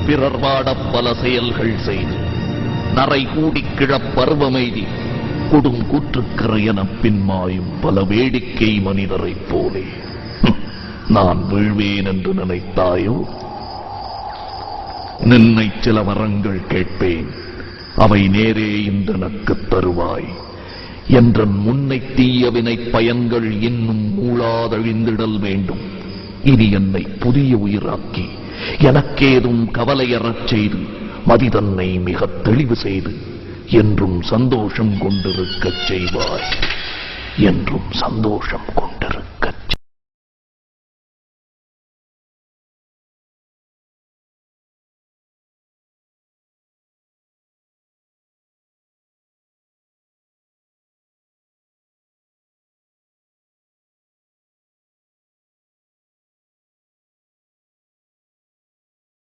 பிறர் வாடப் பல செயல்கள் செய்து நரை கூடி கிழப் பருவமெய்தி கொடும் கூற்றுக்கிற எனப் பின்மாயும் பல வேடிக்கை மனிதரைப் போலே நான் வீழ்வேன் என்று நினைத்தாயோ? நின்னை சில வரங்கள் கேட்பேன், அவை நேரே இந்தனக்குத் தருவாய் என்றன் முன்னை தீயவினை பயன்கள் இன்னும் மூளாதழிந்திடல் வேண்டும். இனி என்னை புதிய உயிராக்கி எனக்கேதும் கவலையறச் செய்து மதிதன்னை மிகத் தெளிவு செய்து என்றும் சந்தோஷம் கொண்டிருக்கச் செய்வாய். என்றும் சந்தோஷம் கொண்டிருக்கச்